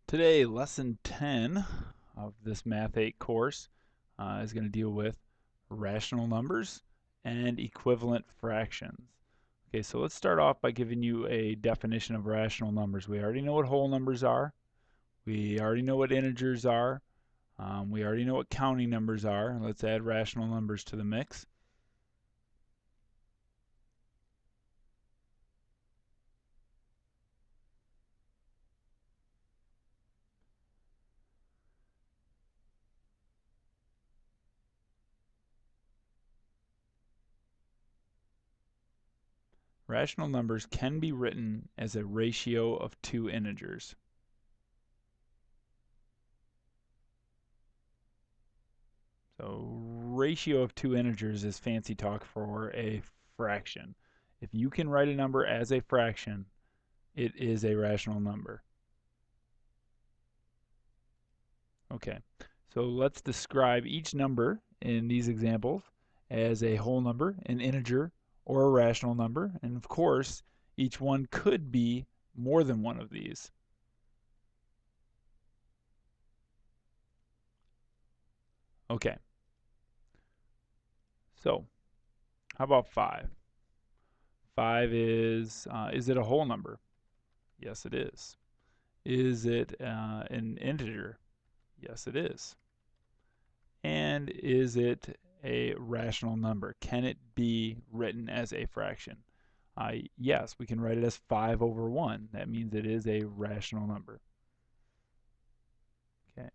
Today, lesson 10 of this Math 8 course is going to deal with rational numbers and equivalent fractions. Okay, so let's start off by giving you a definition of rational numbers. We already know what whole numbers are. We already know what integers are. We already know what counting numbers are. Let's add rational numbers to the mix. Rational numbers can be written as a ratio of two integers. So ratio of two integers is fancy talk for a fraction. If you can write a number as a fraction, it is a rational number. Okay, so let's describe each number in these examples as a whole number, an integer, or a rational number. And of course, each one could be more than one of these. Okay, so how about 5? 5 is it a whole number? Yes, it is. Is it an integer? Yes, it is. And is it a rational number? Can it be written as a fraction? Yes, we can write it as 5 over 1. That means it is a rational number. Okay.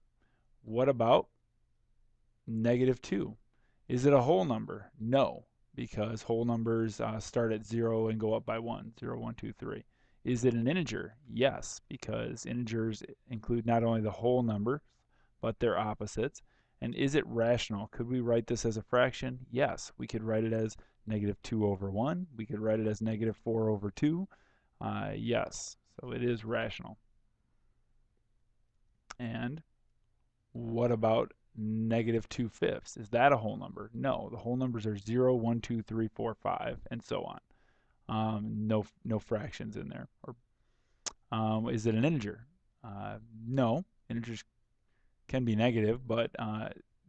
What about -2? Is it a whole number? No, because whole numbers start at 0 and go up by 1. 0, 1, 2, 3. Is it an integer? Yes, because integers include not only the whole numbers, but their opposites. And is it rational? Could we write this as a fraction? Yes, we could write it as -2 over 1. We could write it as -4 over 2. Yes, so it is rational. And what about -2/5? Is that a whole number? No, the whole numbers are 0, 1, 2, 3, 4, 5, and so on. No fractions in there. Or is it an integer? No, integers can be negative, but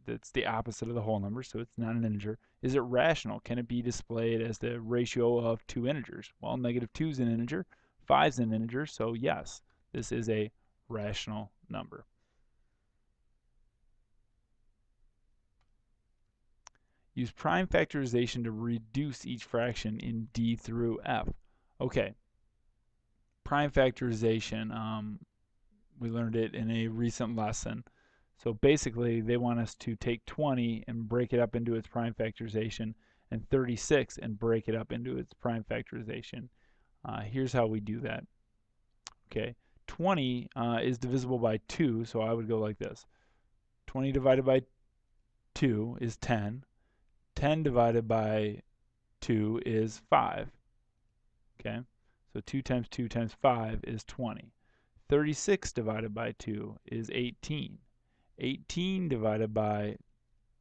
it's the opposite of the whole number, so it's not an integer. Is it rational? Can it be displayed as the ratio of two integers? Well, -2 is an integer, 5 is an integer, so yes, this is a rational number. Use prime factorization to reduce each fraction in D through F. Okay, prime factorization, we learned it in a recent lesson. So basically, they want us to take 20 and break it up into its prime factorization, and 36 and break it up into its prime factorization. Here's how we do that. Okay, 20 is divisible by 2, so I would go like this. 20 divided by 2 is 10. 10 divided by 2 is 5. Okay, so 2 times 2 times 5 is 20. 36 divided by 2 is 18. 18 divided by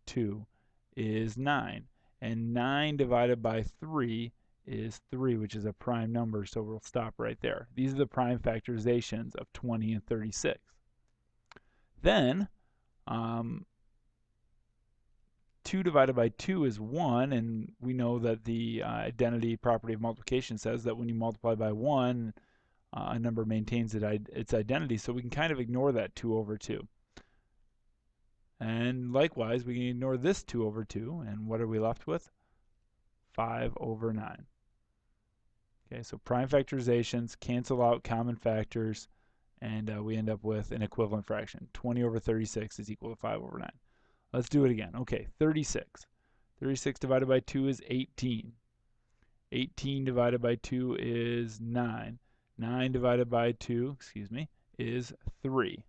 2 is 9. And 9 divided by 3 is 3, which is a prime number, so we'll stop right there. These are the prime factorizations of 20 and 36. Then 2 divided by 2 is 1, and we know that the identity property of multiplication says that when you multiply by 1, a number maintains its identity, so we can kind of ignore that 2 over 2. And likewise, we can ignore this 2 over 2, and what are we left with? 5 over 9. Okay, so prime factorizations cancel out common factors, and we end up with an equivalent fraction. 20 over 36 is equal to 5 over 9. Let's do it again. Okay, 36. 36 divided by 2 is 18. 18 divided by 2 is 9. 9 divided by 2, is 3.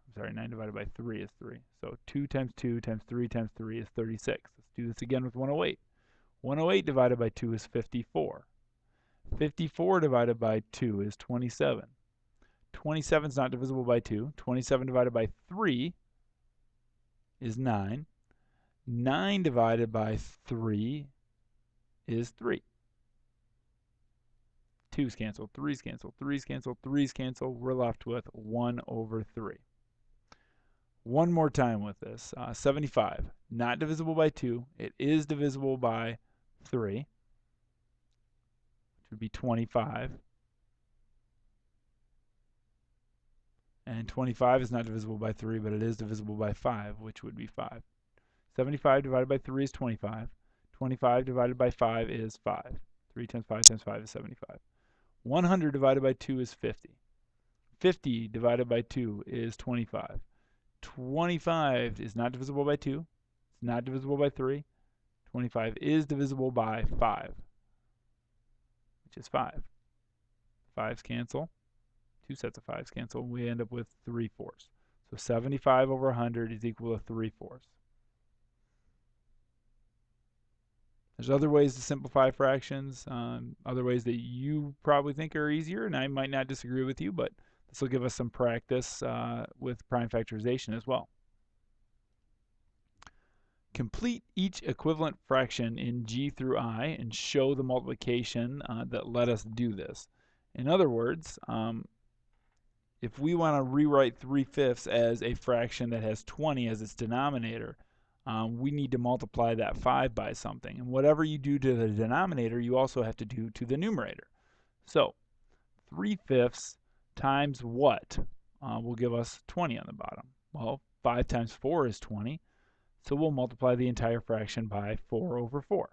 I'm sorry, 9 divided by 3 is 3. So 2 times 2 times 3 times 3 is 36. Let's do this again with 108. 108 divided by 2 is 54. 54 divided by 2 is 27. 27 is not divisible by 2. 27 divided by 3 is 9. 9 divided by 3 is 3. 2's cancel, 3's cancel, 3's cancel, 3's cancel. We're left with 1 over 3. One more time with this. 75, not divisible by 2. It is divisible by 3, which would be 25. And 25 is not divisible by 3, but it is divisible by 5, which would be 5. 75 divided by 3 is 25. 25 divided by 5 is 5. 3 times 5 times 5 is 75. 100 divided by 2 is 50. 50 divided by 2 is 25. 25 is not divisible by 2. It's not divisible by 3. 25 is divisible by 5, which is 5. 5's cancel. 2 sets of 5's cancel. We end up with 3/4. So 75 over 100 is equal to 3/4. There's other ways to simplify fractions, other ways that you probably think are easier, and I might not disagree with you, but this will give us some practice with prime factorization as well. Complete each equivalent fraction in G through I and show the multiplication that let us do this. In other words, if we want to rewrite 3/5 as a fraction that has 20 as its denominator, we need to multiply that 5 by something. And whatever you do to the denominator, you also have to do to the numerator. So 3/5 times what will give us 20 on the bottom? Well, 5 times 4 is 20. So we'll multiply the entire fraction by 4 over 4,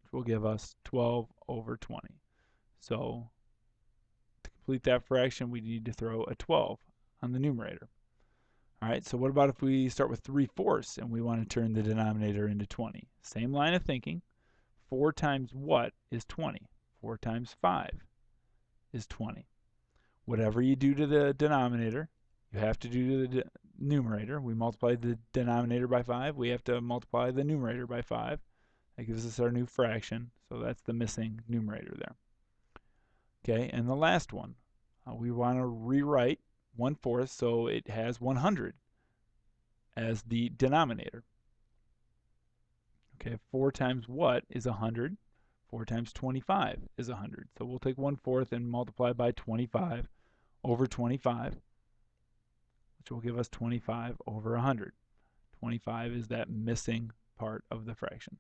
which will give us 12 over 20. So to complete that fraction, we need to throw a 12 on the numerator. All right, so what about if we start with 3/4 and we want to turn the denominator into 20? Same line of thinking. 4 times what is 20? 4 times 5 is 20. Whatever you do to the denominator, you have to do to the numerator. We multiply the denominator by 5. We have to multiply the numerator by 5. That gives us our new fraction. So that's the missing numerator there. Okay, and the last one, we want to rewrite 1/4 so it has 100 as the denominator. Okay, 4 times what is 100? 4 times 25 is 100. So we'll take 1/4 and multiply by 25 over 25, which will give us 25 over 100. 25 is that missing part of the fraction.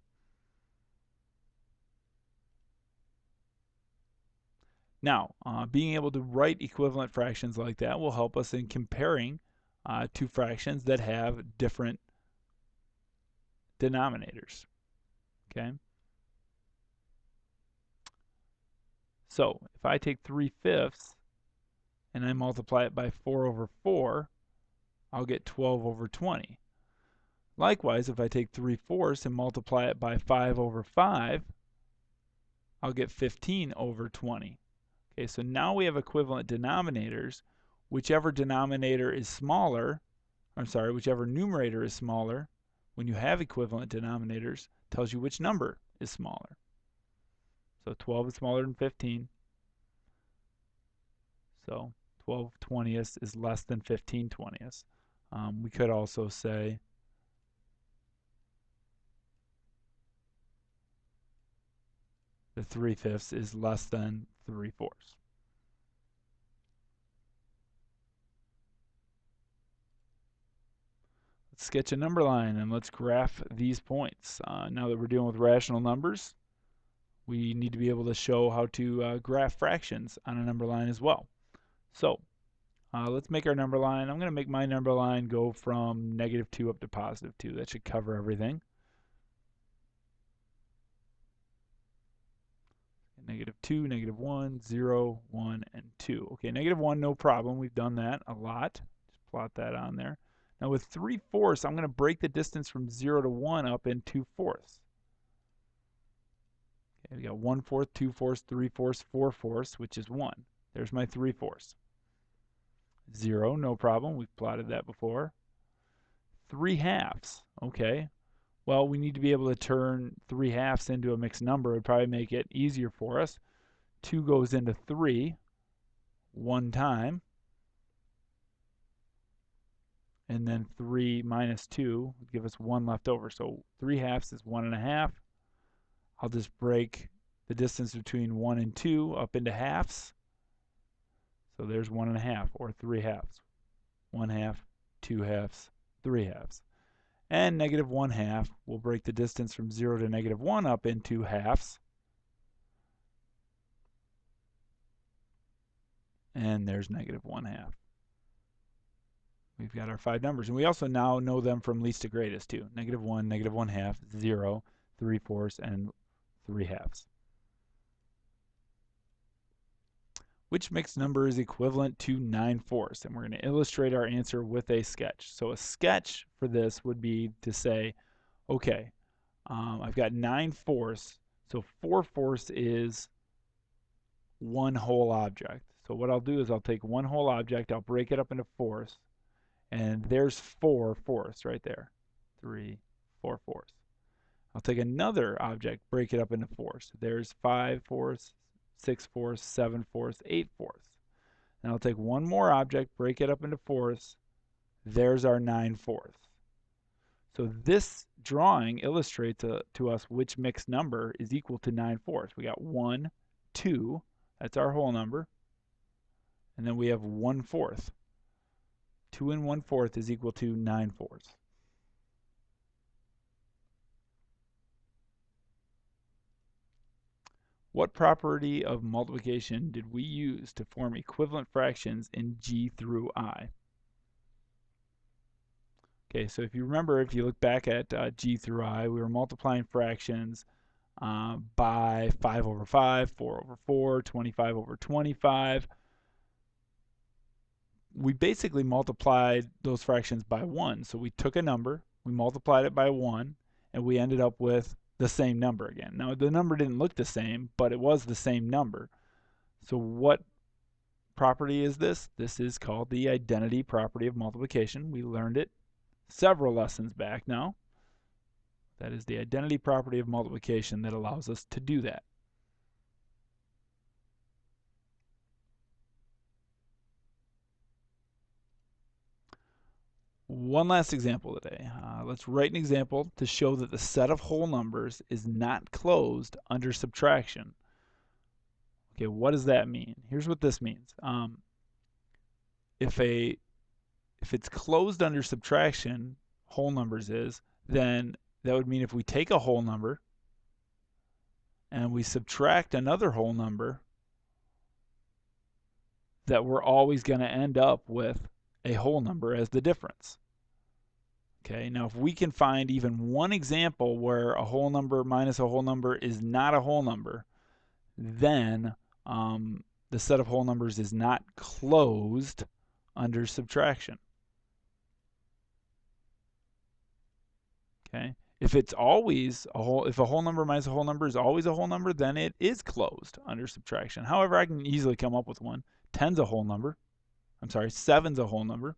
Now, being able to write equivalent fractions like that will help us in comparing two fractions that have different denominators. Okay? So, if I take 3/5 and I multiply it by 4 over 4, I'll get 12 over 20. Likewise, if I take 3/4 and multiply it by 5 over 5, I'll get 15 over 20. Okay, so now we have equivalent denominators. Whichever denominator is smaller, whichever numerator is smaller, when you have equivalent denominators, tells you which number is smaller. So 12 is smaller than 15. So 12/20 is less than 15/20. We could also say the 3/5 is less than 3/4. Let's sketch a number line and let's graph these points. Now that we're dealing with rational numbers, we need to be able to show how to graph fractions on a number line as well. So let's make our number line. I'm going to make my number line go from -2 up to +2. That should cover everything. -2, -1, 0, 1, and 2. Okay, -1, no problem. We've done that a lot. Just plot that on there. Now with 3/4, I'm going to break the distance from 0 to 1 up in 2/4. Okay, we got 1/4, 2/4, 3/4, 4/4, which is 1. There's my 3/4. 0, no problem. We've plotted that before. 3/2. Okay. Well, we need to be able to turn 3/2 into a mixed number. It would probably make it easier for us. 2 goes into 3 one time. And then 3 minus 2 would give us 1 left over. So 3/2 is 1 1/2. I'll just break the distance between 1 and 2 up into halves. So there's 1 1/2 or 3 halves. 1/2, 2 halves, 3 halves. And negative 1/2 will break the distance from 0 to negative 1 up into halves. And there's negative 1/2. We've got our 5 numbers. And we also now know them from least to greatest too. Negative 1, negative 1/2, 0, 3/4, and 3 halves. Which mixed number is equivalent to 9/4? And we're going to illustrate our answer with a sketch. So a sketch for this would be to say, okay, I've got 9/4, so 4/4 is one whole object. So what I'll do is I'll take one whole object, I'll break it up into fourths, and there's 4/4 right there. 3, 4/4. I'll take another object, break it up into fourths. There's 5/4, 6/4, 7/4, 8/4. And I'll take one more object, break it up into fourths. There's our 9/4. So this drawing illustrates to us which mixed number is equal to 9/4. We got 1, 2, that's our whole number. And then we have 1/4. 2 and 1/4 is equal to 9/4. What property of multiplication did we use to form equivalent fractions in G through I? Okay, so if you remember, if you look back at G through I, we were multiplying fractions by 5/5, 4/4, 25/25. We basically multiplied those fractions by 1. So we took a number, we multiplied it by 1, and we ended up with the same number again. Now, the number didn't look the same, but it was the same number. So what property is this? This is called the identity property of multiplication. We learned it several lessons back now. That is the identity property of multiplication that allows us to do that. One last example today. Let's write an example to show that the set of whole numbers is not closed under subtraction. Okay, what does that mean? Here's what this means. If it's closed under subtraction, whole numbers is, then that would mean if we take a whole number and we subtract another whole number, that we're always going to end up with a whole number as the difference. Okay, now if we can find even one example where a whole number minus a whole number is not a whole number, then the set of whole numbers is not closed under subtraction. Okay, if it's always if a whole number minus a whole number is always a whole number, then it is closed under subtraction. However, I can easily come up with one. 10's a whole number. I'm sorry, 7's a whole number.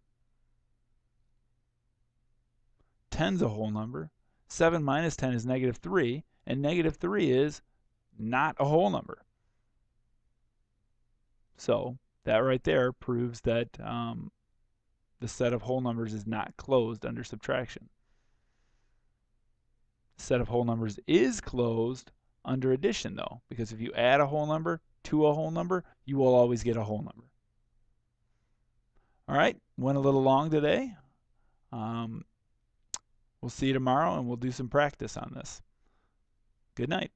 10's a whole number. 7 minus 10 is negative 3, and negative 3 is not a whole number. So that right there proves that the set of whole numbers is not closed under subtraction. The set of whole numbers is closed under addition, though, because if you add a whole number to a whole number, you will always get a whole number. All right, went a little long today. We'll see you tomorrow, and we'll do some practice on this. Good night.